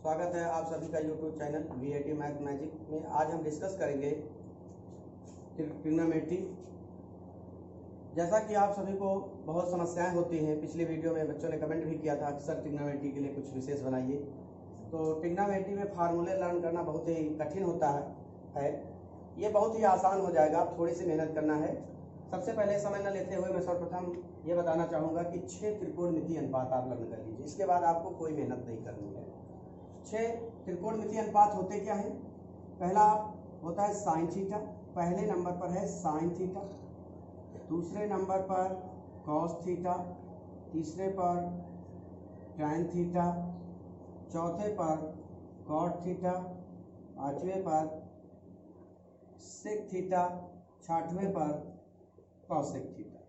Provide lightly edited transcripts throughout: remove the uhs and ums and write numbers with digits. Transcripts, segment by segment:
स्वागत है आप सभी का YouTube channel VAT math magic में। आज हम डिस्कस करेंगे ट्रिग्नोमेट्री। जैसा कि आप सभी को बहुत समस्याएं होती हैं, पिछली वीडियो में बच्चों ने कमेंट भी किया था अक्सर ट्रिग्नोमेट्री के लिए कुछ विशेष बनाइए। तो ट्रिग्नोमेट्री में फार्मूले लर्न करना बहुत ही कठिन होता है। ये बहुत ही आसान हो जाएगा, आप थोड़ी सी मेहनत करना है। सबसे पहले समय न लेते हुए मैं सर्वप्रथम ये बताना चाहूँगा कि 6 त्रिकोणमितीय अनुपात आप लर्न कर लीजिए। इसके बाद आपको कोई मेहनत नहीं करनी है। 6 त्रिकोणमितीय अनुपात होते क्या हैं? पहला होता है साइन थीटा, पहले नंबर पर है साइन थीटा, दूसरे नंबर पर कॉस थीटा, तीसरे पर टैन थीटा, चौथे पर कॉट थीटा, पांचवें पर सेक थीटा, छठवें पर कॉसेक थीटा।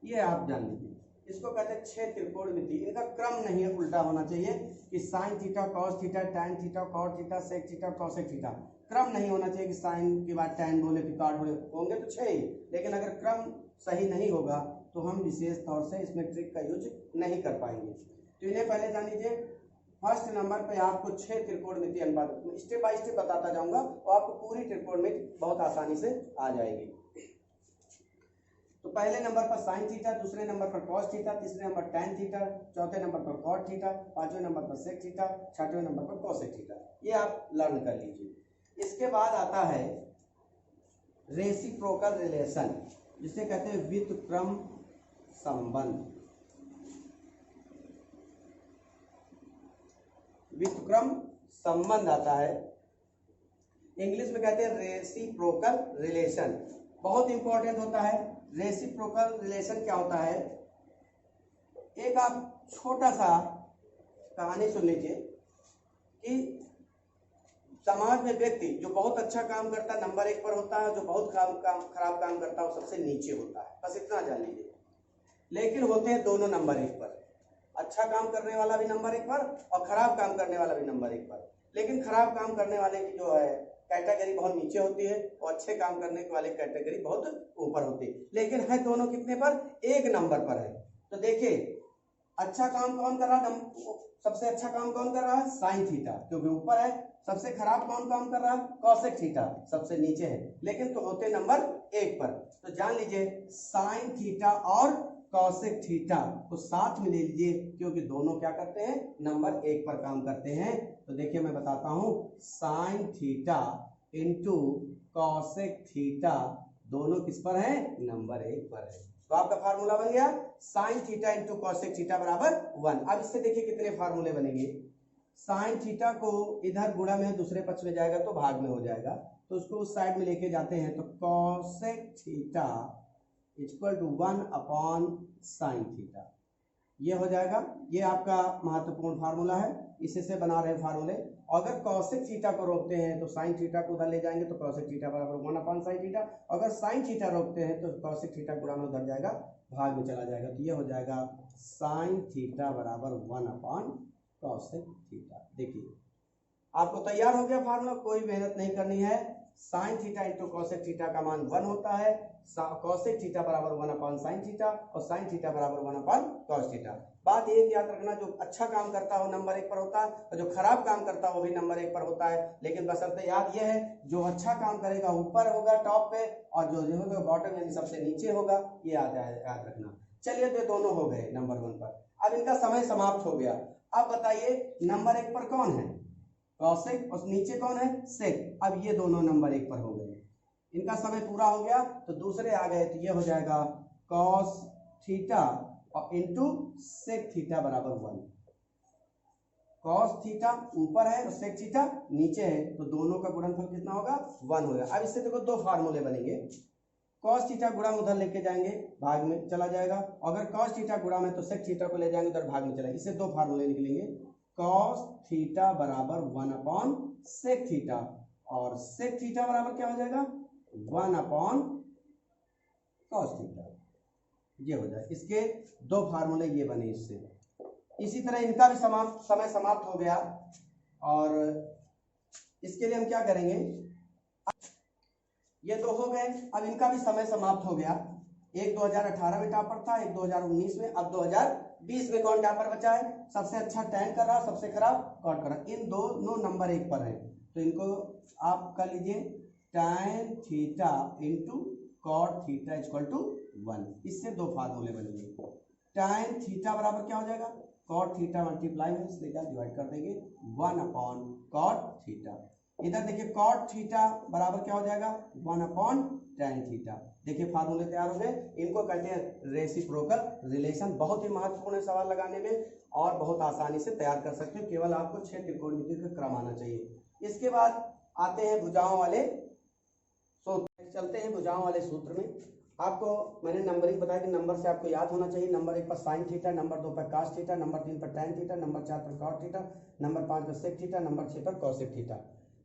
ये आप जान लीजिए, इसको कहते हैं 6 त्रिकोणमिति। इनका क्रम नहीं है, उल्टा होना चाहिए कि sine theta, cos theta, tan theta, cot theta, sec theta, cosec theta. क्रम नहीं होना चाहिए कि साइन के बाद टैन बोले फिर कॉट बोले, होंगे तो 6 ही, लेकिन अगर क्रम सही नहीं होगा तो हम विशेष तौर से इसमें ट्रिक का यूज नहीं कर पाएंगे। तो इन्हें पहले जान लीजिए। फर्स्ट नंबर पे आपको 6 त्रिकोणमितीय अनुपात स्टेप बाय स्टेप बताता जाऊंगा तो आपको पूरी त्रिकोणमिति बहुत आसानी से आ जाएगी। तो पहले नंबर पर साइन थीटा, दूसरे नंबर पर कॉस थीटा, तीसरे नंबर टैन थीटा, चौथे नंबर पर कॉट थीटा, पांचवें नंबर पर सेक थीटा, छठवें नंबर पर कॉसेक थीटा। ये आप लर्न कर लीजिए। इसके बाद आता है रेसिप्रोकल रिलेशन, जिसे कहते हैं व्युत्क्रम संबंध। व्युत्क्रम संबंध आता है, इंग्लिश में कहते हैं रेसिप्रोकल रिलेशन। बहुत इंपॉर्टेंट होता है। रेसिप्रोकल रिलेशन क्या होता है? एक आप छोटा सा कहानी सुन लीजिए कि समाज में व्यक्ति जो बहुत अच्छा काम करता है नंबर 1 पर होता है, जो बहुत खराब काम करता है वो सबसे नीचे होता है। बस इतना जान लीजिए। लेकिन होते हैं दोनों नंबर 1 पर, अच्छा काम करने वाला भी नंबर 1 पर और खराब काम करने वाला भी नंबर 1 पर। लेकिन खराब काम करने वाले की जो है कैटेगरी बहुत नीचे होती है और अच्छे काम करने वाले कैटेगरी बहुत ऊपर होती है। लेकिन है दोनों कितने पर? 1 नंबर पर है। तो देखिए, अच्छा काम कौन कर रहा है? सबसे अच्छा काम कौन कर रहा है? साइन थीटा, क्योंकि ऊपर है। सबसे खराब कौन काम कर रहा है? कॉसेक थीटा, सबसे नीचे है। लेकिन तो होते नंबर 1 पर। तो जान लीजिए साइन थीटा और कॉसेक थीटा को साथ में ले लीजिए, क्योंकि दोनों क्या करते हैं? नंबर 1 पर काम करते हैं। तो देखिए मैं बताता हूं, sine theta into cosec theta दोनों किस पर है? नंबर 1 पर है। तो आपका फार्मूला बन गया sine theta into cosec theta बराबर 1। अब इससे देखिए कितने फार्मूले बनेंगे। साइन थीटा को इधर गुणा में दूसरे पक्ष में जाएगा तो भाग में हो जाएगा, तो उसको उस साइड में लेके जाते हैं। तो cosec theta equal to 1 upon sine theta, ये हो जाएगा। ये आपका महत्वपूर्ण फार्मूला है, इसी से बना रहे फार्मूले। अगर कॉसेक थीटा को रोकते हैं तो साइन थीटा को उधर ले जाएंगे तो कॉसेक थीटा बराबर 1 अपॉन साइन थीटा। अगर साइन थीटा रोकते हैं तो कॉसेक थीटा गुणा में उधर जाएगा, भाग में चला जाएगा। तो ये हो जाएगा साइन थीटा बराबर 1 अपॉन कॉसेक थीटा। देखिए आपको तैयार हो गया फार्मूला, कोई मेहनत नहीं करनी है। Sine theta into cosec theta का मान 1 होता है, कॉसेक थीटा बराबर 1 अपॉन साइन थीटा और साइन थीटा बराबर 1 अपॉन कॉस थीटा। बात ये याद रखना, जो अच्छा काम करता हो नंबर 1 पर होता है और जो खराब काम करता हो वो भी नंबर 1 पर होता है। लेकिन बशर्ते याद ये है, जो अच्छा काम करेगा ऊपर होगा टॉप पे, और जो होगा बॉटम यानी सबसे नीचे होगा। ये याद रखना। चलिए तो दोनों हो गए नंबर 1 पर। अब इनका समय समाप्त हो गया। अब बताइए नंबर 1 पर कौन है? कॉसेक, और नीचे कौन है? सेक। अब ये दोनों नंबर 1 पर हो गए, इनका समय पूरा हो गया। तो दूसरे आ गए, तो ये हो जाएगा कॉस थीटा और इंटू सेक थीटा बराबर 1। कॉस थीटा ऊपर है और सेक थीटा नीचे है, तो दोनों का गुणनफल कितना होगा? 1 होगा। अब इससे देखो 2 फार्मूले बनेंगे। कॉस थीटा गुणा में उधर लेके जाएंगे, भाग में चला जाएगा। अगर कॉस थीटा गुणा में तो सेक थीटा को ले जाएंगे उधर, भाग में चला। इससे 2 फार्मूले निकलेंगे। कॉस थीटा बराबर 1 अपॉन सेक थीटा, और सेक थीटा बराबर क्या हो जाएगा? 1 अपॉन कॉस थीटा। ये हो जाए। इसके 2 फार्मूले ये बने इससे। इसी तरह इनका भी समय समाप्त हो गया, और इसके लिए हम क्या करेंगे? ये 2 हो गए। अब इनका भी समय समाप्त हो गया। एक 2018 में टॉपर था, एक 2019 में, अब 20 में कौन टॉपर बचा है? सबसे अच्छा tan कर रहा, सबसे खराब cot कर रहा। इन दोनों नंबर एक पर है तो इनको आप कर लीजिए tan theta into cot theta equal to 1। इससे दो फार्मूले बनेंगे। tan थीटा बराबर क्या हो जाएगा? cot थीटा मल्टीप्लाई में इसलिए क्या डिवाइड कर देंगे 1 अपॉन cot थीटा। इधर देखिए cot थीटा बराबर क्या हो जाएगा 1 अपॉन tan थीटा। देखिए फार्मूले तैयार हो गए। इनको कहते हैं रेसिप्रोकल रिलेशन। बहुत ही महत्वपूर्ण है सवाल लगाने में और बहुत आसानी से तैयार कर सकते हो। केवल आपको 6 त्रिकोणमिति का क्रम आना चाहिए। इसके बाद आते हैं भुजाओं वाले सूत्र। चलते हैं भुजाओं वाले सूत्र में। आपको मैंने नंबरिंग बताया कि नंबर से आपको याद होना चाहिए। नंबर 1 पर साइन थीटा, नंबर 2 पर कास थीटा, नंबर 3 पर tan थीटा, नंबर 4 पर cot थीटा, नंबर 5 पर सेक थीटा, नंबर 6 पर cosec थीटा।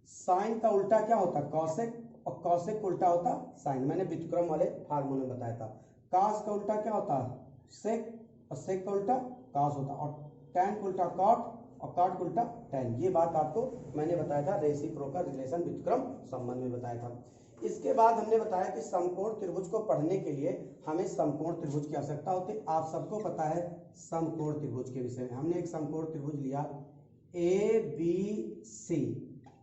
साइन का उल्टा क्या होता है? cosec, और cosec का उल्टा होता साइन। मैंने व्युत्क्रम वाले फार्मूले में बताया था। कास का उल्टा क्या होता है? सेक, और सेक का उल्टा कास होता, और tan का उल्टा cot, और cot का उल्टा tan। ये बात आपको मैंने बताया था रेसिप्रोकल रिलेशन व्युत्क्रम संबंध में बताया था। इसके बाद हमने बताया कि समकोण त्रिभुज को पढ़ने के लिए हमें समकोण त्रिभुज की आवश्यकता होती है। आप सबको पता है समकोण त्रिभुज के विषय में। हमने एक समकोण त्रिभुज लिया ABC,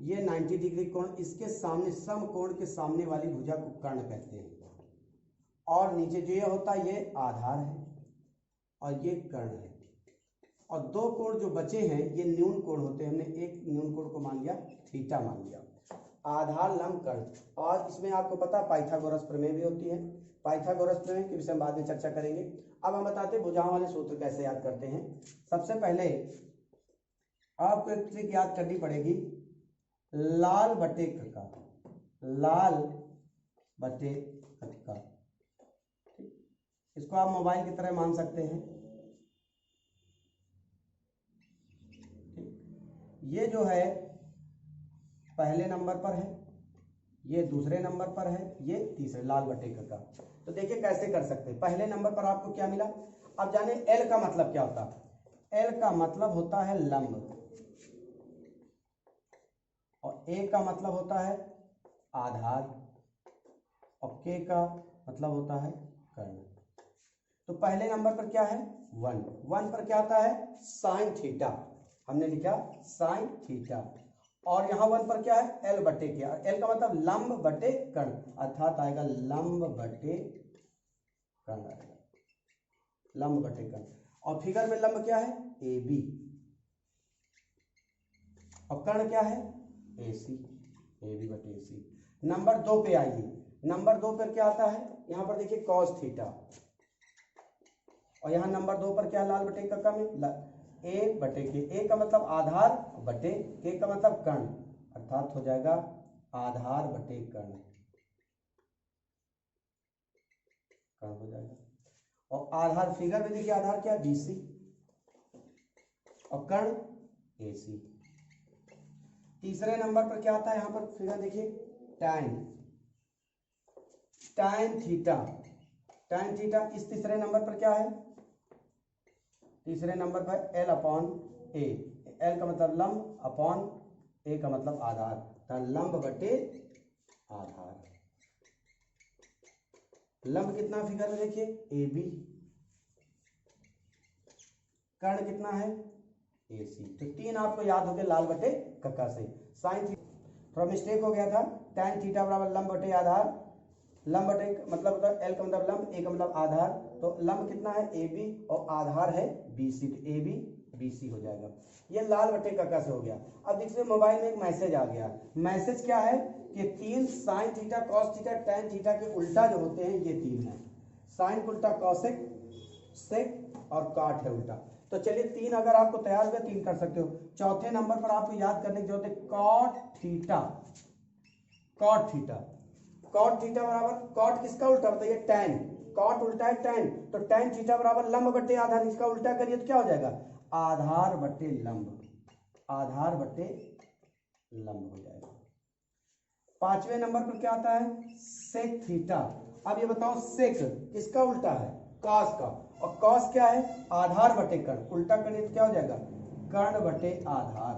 ये 90 डिग्री कोण, इसके सामने समकोण के सामने वाली भुजा को कर्ण कहते हैं। और नीचे जो ये होता है ये आधार है और ये कर्ण है। और दो कोण जो बचे हैं ये न्यून कोण होते हैं। हमने एक न्यून कोण को मान लिया थीटा मान लिया। आधार लंब कर्ण। और इसमें आपको पता पाइथागोरस प्रमेय भी होती है। पाइथागोरस प्रमेय के विषय में बाद में चर्चा करेंगे। अब हम बताते हैं भुजाओं वाले सूत्र कैसे याद करते हैं। सबसे पहले आपको एक ट्रिक याद करनी पड़ेगी, लाल बटे कक्का, लाल बटे कक्का। इसको आप मोबाइल की तरह मान सकते हैं। ये जो है पहले नंबर पर है, ये दूसरे नंबर पर है, ये तीसरे, लाल बटे कक्का। तो देखिए कैसे कर सकते हैं। पहले नंबर पर आपको क्या मिला? अब जाने L का मतलब क्या होता है? L का मतलब होता है लंब, और A का मतलब होता है आधार, और K का मतलब होता है कर्ण। तो पहले नंबर पर क्या है? 1। 1 पर क्या आता है? Sine theta. हमने लिखा साइन थीटा। और यहाँ 1 पर क्या है? L बटे क्या? L का मतलब लंब बटे कर्ण, अर्थात आएगा लंब बटे कर्ण आएगा, लंब बटे कर्ण। और फिगर में लंब क्या है? AB, और कर्ण क्या है? AC, AB बटे AC। नंबर 2 पे आइए। नंबर 2 पर क्या आता है? यहाँ पर देखिए cos थीटा, और यहाँ नंबर 2 पर क्या है? लाल बटे कक्का में A बटे K। A का मतलब आधार बटे K का मतलब कर्ण, अर्थात हो जाएगा आधार बटे कर्ण, कर्ण हो जाएगा। और आधार फिगर में देखिए आधार क्या है? BC, और कर्ण AC। तीसरे नंबर पर क्या आता है? यहाँ पर फिगर देखिए tan, tan theta, tan theta. इस तीसरे नंबर पर क्या है? तीसरे नंबर पर L अपॉन A। L का मतलब लंब, अपॉन A का मतलब आधार, तो लंब बटे आधार। लंब कितना फिगर में देखिए AB, कर्ण कितना है? AC। तो 3 आपको याद हो गए लाल बटे कक्का से। साइन थीटा थोड़ा मिस्टेक हो गया था। tan थीटा बराबर लंब बटे आधार, लंब बटे मतलब होता है L का मतलब लंब, A का मतलब आधार। तो लंब कितना है? AB, और आधार है BC, तो AB BC हो जाएगा। ये लाल बटे कक्का से हो गया। अब देखिए मोबाइल में एक मैसेज आ गया। मैसेज क्या है कि 3 sign theta, cos theta, tan theta के उल्टा जो होते हैं ये 3 है। साइन का उल्टा कॉसेक, सेक, और काट है उल्टा। तो चलिए 3 अगर आपको तैयार हुआ 3 कर सकते हो। चौथे नंबर पर आपको याद करने की जरूरत है cot theta, cot theta. Cot theta बराबर, कॉट किसका उल्टा बताइए? टैन। कॉट उल्टा है टैन, तो टैन थीटा बराबर लंब बटे आधार। इसका उल्टा करिए तो क्या हो जाएगा? आधार बटे लंब, आधार बटे लंब हो जाएगा। पांचवें नंबर पर क्या आता है? Sec theta. अब ये बताओ सेक किसका उल्टा है? कॉस का, और कॉस क्या है? आधार बटे कर्ण। उल्टा करिए तो क्या हो जाएगा? कर्ण बटे आधार,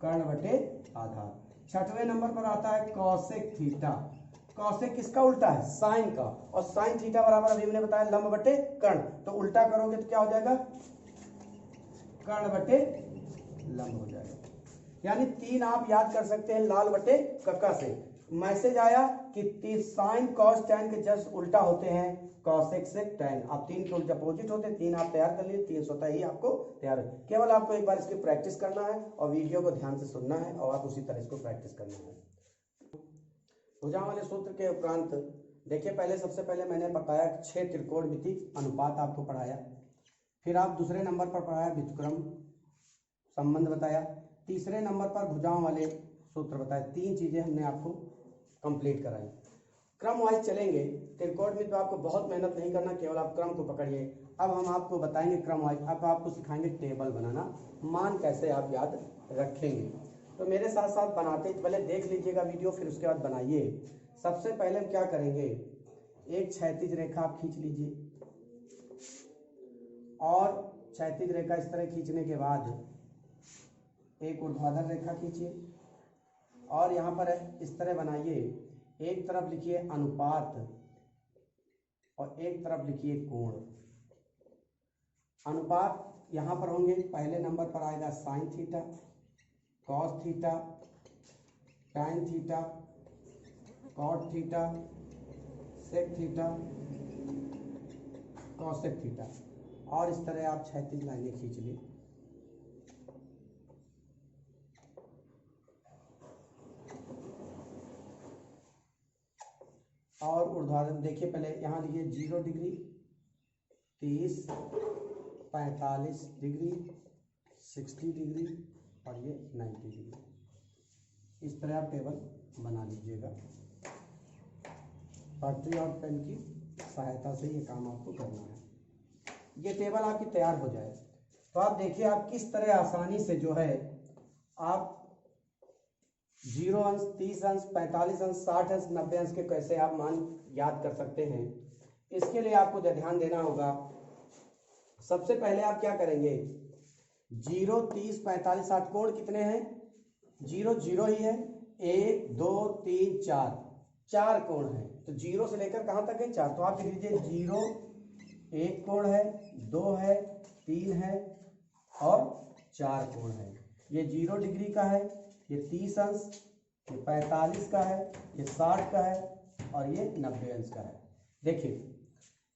कर्ण बटे आधार। छठवें नंबर पर आता है कॉसेक थीटा। कॉसेक किसका उल्टा है? साइन का। और साइन थीटा बराबर अभी हमने बताया लंब बटे कर्ण, तो उल्टा करोगे तो क्या हो जाएगा? कर्ण बटे लंब हो जाएगा। यानी 3 आप याद कर सकते हैं लाल बटे कक्का से। मैसेज आया कि साइन कॉस टैन के जस्ट उल्टा होते हैं कॉसेक से टैन। आप 3 के उल्टा अपोजिट होते हैं, 3 आप तैयार कर लिए, 3 स्वतः ही आपको तैयार है। केवल आपको एक बार इसकी प्रैक्टिस करना है और वीडियो को ध्यान से सुनना है और आप उसी तरह इसको प्रैक्टिस करना है। भुजा वाले सूत्र के उपरांत देखिए, पहले सबसे पहले मैंने बताया 6 त्रिकोणमिति अनुपात आपको पढ़ाया। फिर आप दूसरे नंबर पर पढ़ाया व्युत्क्रम संबंध बताया। तीसरे नंबर पर भुजाओं वाले सूत्र बताए। 3 चीजें हमने आपको कंप्लीट कराई। क्रम वाइज चलेंगे। त्रिकोणमिति में आपको बहुत मेहनत नहीं करना, केवल आप क्रम को पकड़िए। अब हम आपको बताएंगे क्रम वाइज। अब आपको सिखाएंगे टेबल बनाना, मान कैसे आप याद रखेंगे। तो मेरे साथ साथ बनाते, पहले देख लीजिएगा वीडियो, फिर उसके बाद बनाइए। सबसे पहले हम क्या करेंगे, एक क्षैतिज रेखा आप खींच लीजिए और क्षैतिज रेखा इस तरह खींचने के बाद एक ऊर्ध्वाधर रेखा खींचिए और यहाँ पर इस तरह बनाइए। एक तरफ लिखिए अनुपात और एक तरफ लिखिए कोण। अनुपात यहाँ पर होंगे, पहले नंबर पर आएगा sine theta, cos theta, tan theta, cot theta, sec theta, cosec theta. और इस तरह आप क्षैतिज लाइनें खींच ली। और ऊर्ध्वाधर देखिए, पहले यहाँ लिखिए 0 डिग्री, 30, 45 डिग्री, 60 डिग्री और ये 90 डिग्री। इस तरह आप टेबल बना लीजिएगा। पटरी और पेन की सहायता से ये काम आपको करना है। ये टेबल आपकी तैयार हो जाए तो आप देखिए आप किस तरह आसानी से जो है आप 0 अंश, 30 अंश, 45 अंश, 60 अंश, 90 अंश के कैसे आप मान याद कर सकते हैं। इसके लिए आपको ध्यान देना होगा। सबसे पहले आप क्या करेंगे, 0, 30, 45, 60 कोण कितने हैं? 0 0 ही है। 1 2 3 4 कोण है। तो 0 से लेकर कहां तक है? 4। तो आप लिख लीजिए 0 1 कोण है, 2 है, 3 है और 4 कोण है। ये 0 डिग्री का है, ये 30 अंश, ये 45 का है, ये 60 का है और ये 90 अंश का है। देखिए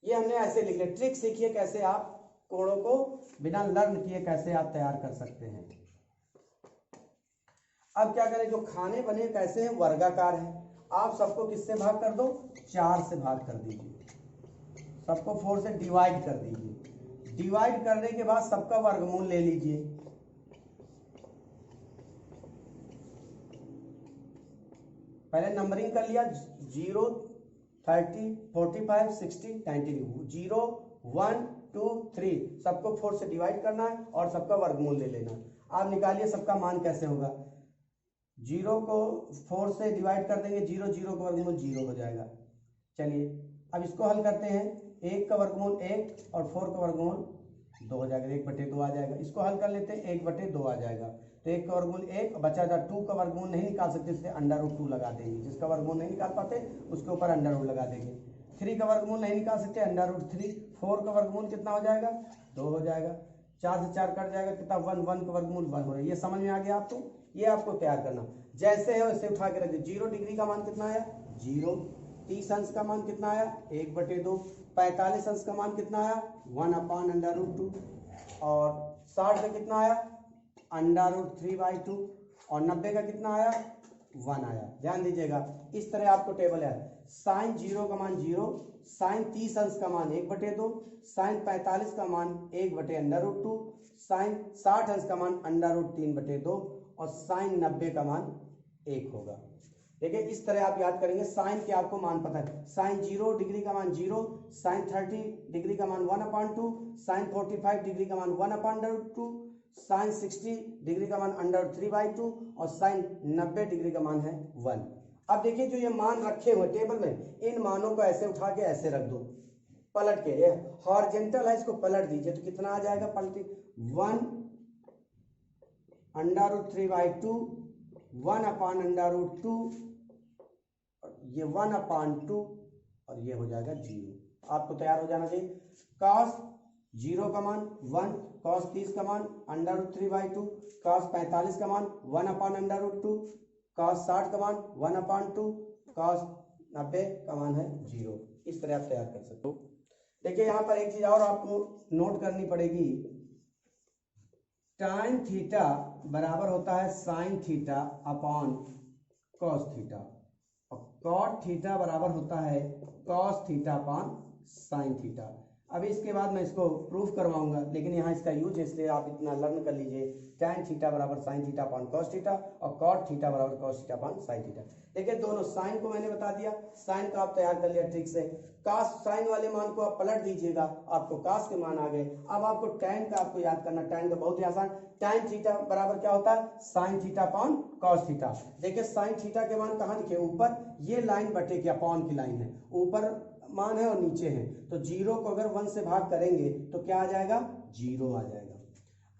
ये हमने ऐसे लिख लिया। ट्रिक सीखिए कैसे आप कोणों को बिना लर्न किए कैसे आप तैयार कर सकते हैं। अब क्या करें, जो खाने बने कैसे हैं? वर्गाकार है। आप सबको किससे भाग कर दो? 4 से भाग कर दीजिए। सबको 4 से डिवाइड कर दीजिए। डिवाइड करने के बाद सबका वर्गमूल ले लीजिए। पहले नंबरिंग कर लिया 0 30 45 60 90। 0 1 2 3 सबको 4 से डिवाइड करना है और सबका वर्गमूल ले लेना। आप निकालिए सबका मान कैसे होगा। 0 को 4 से डिवाइड कर देंगे, 0 0 का वर्गमूल 0 हो जाएगा। चलिए अब इसको हल करते हैं। 1 का वर्गमूल 1 और 4 का वर्गमूल 2 हो जाएगा, 1/2 आ जाएगा। इसको हल कर लेते हैं, 1/2 आ जाएगा। तो 1 का वर्गमूल 1 बचा जा। 2 का वर्गमूल नहीं निकाल सकते, इसलिए √2 लगा देंगे। जिसका वर्गमूल नहीं निकाल पाते उसके ऊपर √2 लगा देंगे। 3 का वर्गमूल नहीं निकाल सकते, √3। 4 का वर्गमूल कितना हो जाएगा? 2 हो जाएगा। 4 से 4 कट जाएगा, कितना? 1 1 का वर्गमूल 1 हो रहा है। ये समझ में आ गया आपको? ये आपको तैयार करना जैसे है वैसे उठा के रख दीजिए। 0 डिग्री का मान कितना आया? 0। 30 अंश का मान कितना आया? 1/2। 45 अंश का मान कितना आया? 1/√2। और 60 का कितना आया? √3/2। और 90 का कितना आया? 1 आया। ध्यान दीजिएगा, इस तरह आपको टेबल है। साइन 0 का मान 0, साइन 30 अंश का मान 1/2, साइन 45 का मान 1/√2, साइन 60 अंश का मान √3/2 और साइन 90 का मान 1 होगा। देखिए इस तरह आप याद करेंगे। साइन के आपको मान पता है। साइन 0 डिग्री का मान 0, साइन 30 डिग्री का मान 1/2, साइन 45 डिग्री का मान 1/√2, साइन 60 डिग्री का मान √3/2 और साइन 90 डिग्री का मान है 1। अब देखिए जो ये मान रखे हुए टेबल में, इन मानों को ऐसे उठा के ऐसे रख दो पलट के। ये हॉरिजॉन्टल है, इसको पलट दीजिए तो कितना आ जाएगा? पलटी 1 √3/2, 1/√2 और ये 1/2 और ये हो जाएगा 0। आपको तैयार हो जाना चाहिए। cos 0 का मान 1, cos 30 का मान √3/2, cos 45 का मान 1/√2, cos 60 का मान 1/2, cos 90 का मान है 0। इस तरह आप तैयार कर सकते हो। देखिए यहाँ पर एक चीज और आपको नोट करनी पड़ेगी, tan थीटा बराबर होता है sin theta upon cos theta, और cot थीटा बराबर होता है cos theta upon sin theta. अभी इसके बाद मैं इसको प्रूफ करवाऊंगा, लेकिन यहाँ इसका यूज है इसलिए आप इतना लर्न कर लीजिए। tan थीटा बराबर sin theta upon cos theta और cot थीटा बराबर cos theta upon sin theta. देखिए दोनों साइन को मैंने बता दिया, साइन का आप तैयार कर लिया ट्रिक से। cos साइन वाले मान को आप पलट दीजिएगा, आपको cos के मान आ गए। अब आपको tan का आपको याद करना, tan का बहुत ही आसान, tan थीटा बराबर क्या होता है sin theta upon cos theta. देखिए sin थीटा के मान कहाँ लिखे, ऊपर ये लाइन बटे की अपॉन की लाइन है, ऊपर मान है और नीचे है, तो 0 को अगर 1 से भाग करेंगे तो क्या आ जाएगा 0 आ जाएगा।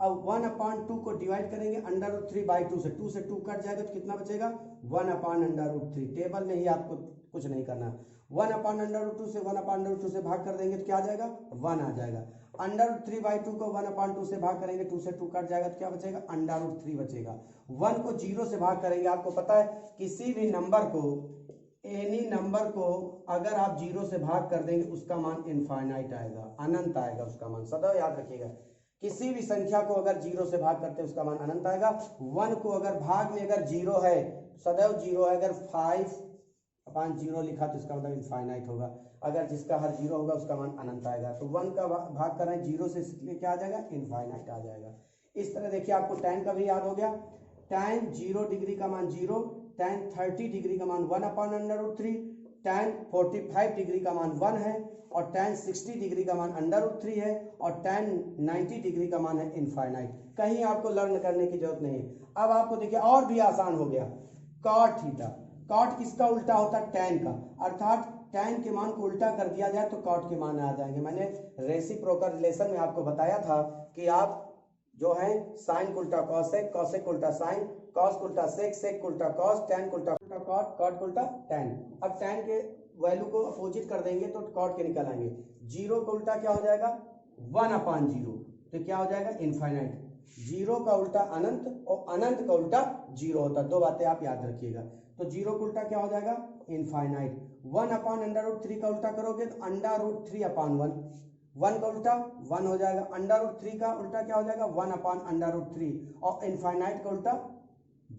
अब 1/2 को डिवाइड करेंगे √3/2 से, 2 से 2 कट जाएगा तो कितना बचेगा 1/√3। टेबल में ही आपको कुछ नहीं करना, 1/√2 से 1/√2 से भाग कर देंगे तो क्या आ जाएगा 1 आ जाएगा। √3/2 को 1/2 से भाग करेंगे, 2 से 2 कट जाएगा तो क्या बचेगा √3 बचेगा। 1 को 0 से भाग करेंगे, आपको पता है किसी भी नंबर को, एनी नंबर को अगर आप 0 से भाग कर देंगे उसका मान इनफाइनाइट आएगा, अनंत आएगा उसका मान, सदैव याद रखिएगा। किसी भी संख्या को अगर 0 से भाग करते हैं उसका मान अनंत आएगा। 1 को अगर भाग में अगर 0 है सदैव 0 है, अगर 5/0 लिखा तो इसका मतलब इनफाइनाइट होगा, अगर जिसका हर 0 होगा उसका मान अनंत आएगा। तो 1 का भाग कर रहे हैं 0 से, इसलिए क्या आ जाएगा इनफाइनाइट आ जाएगा। इस तरह देखिए आपको tan का भी याद हो गया, tan 0 डिग्री का मान 0, tan 30 डिग्री का मान 1/√3, tan 45 डिग्री का मान 1 है, और tan 60 डिग्री का मान √3 है, और tan 90 डिग्री का मान है इनफाइनाइट। कहीं आपको लर्न करने की जरूरत नहीं है। अब आपको देखिए और भी आसान हो गया, cot थीटा। cot किसका उल्टा होता है tan का, अर्थात tan के मान को उल्टा कर दिया जाए तो cot के मान आ जाएंगे। मैंने रेसिप्रोकल रिलेशन में आपको बताया था कि आप जो है साइन को उल्टा कॉसेक, कॉसेक को उल्टा साइन, कॉस को उल्टा सेक, सेक को उल्टा कॉस, टैन को उल्टा कॉट, कॉट को उल्टा टैन। अब टैन के वैल्यू को अपोजिट कर देंगे तो कॉट के निकल आएंगे। 0 का उल्टा क्या हो जाएगा 1/0, तो क्या हो जाएगा इनफाइनाइट। 0 का उल्टा अनंत और अनंत का उल्टा 0 होता है, दो बातें आप याद रखिएगा। तो 0 का उल्टा क्या हो जाएगा इनफाइनाइट। 1/√3 का उल्टा करोगे तो √3/1, 1 का उल्टा 1 हो जाएगा, √3 का उल्टा क्या हो जाएगा 1/√3, और इनफाइनाइट का उल्टा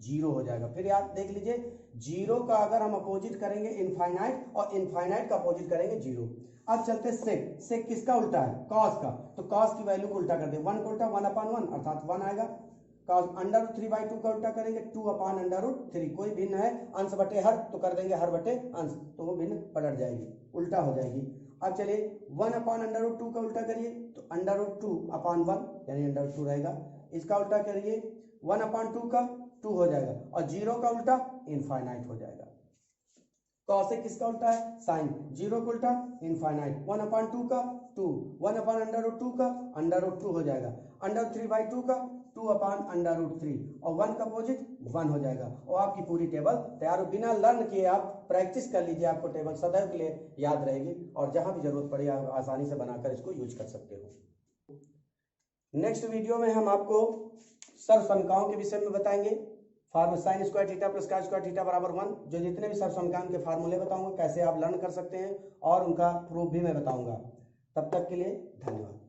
0 हो जाएगा। फिर याद देख लीजिए, 0 का अगर हम अपोजिट करेंगे इनफाइनाइट, और इनफाइनाइट का अपोजिट करेंगे 0। अब चलते सेक, सेक किसका उल्टा है कॉस का, तो कॉस की वैल्यू को उल्टा कर दे, 1 का उल्टा 1/1 अर्थात 1 आएगा। cos √3/2 का उल्टा करेंगे 2/√3, कोई भिन्न है अंश बटे हर तो कर देंगे हर बटे अंश, तो वो भिन्न पलट जाएगी, उल्टा हो जाएगी। अब चलिए 1/√2 का उल्टा करिए तो √2/1 यानी √2 रहेगा। इसका उल्टा करिए 1/2 का 2 हो जाएगा, और 0 का उल्टा इनफाइनाइट हो जाएगा। कॉसेक किसका उल्टा है साइन, 0 का उल्टा इनफाइनाइट, 1/2 का 2, 1/√2 का √2 हो जाएगा, √3/2 का 2/√3, और 1 का अपोजिट 1 हो जाएगा, और आपकी पूरी टेबल तैयार हो। बिना लर्न किए आप प्रैक्टिस कर लीजिए, आपको टेबल सदैव के लिए याद रहेगी, और जहां भी जरूरत पड़े आप आसानी से बनाकर इसको यूज कर सकते हो। नेक्स्ट वीडियो में हम आपको सर्वसमकाओं के विषय में बताएंगे। Formula sine square theta plus cos square theta बराबर 1, जो जितने भी सर्वसमकाओं के फार्मूले बताऊंगा कैसे आप लर्न कर सकते हैं, और उनका प्रूफ भी मैं बताऊंगा। तब तक के लिए धन्यवाद।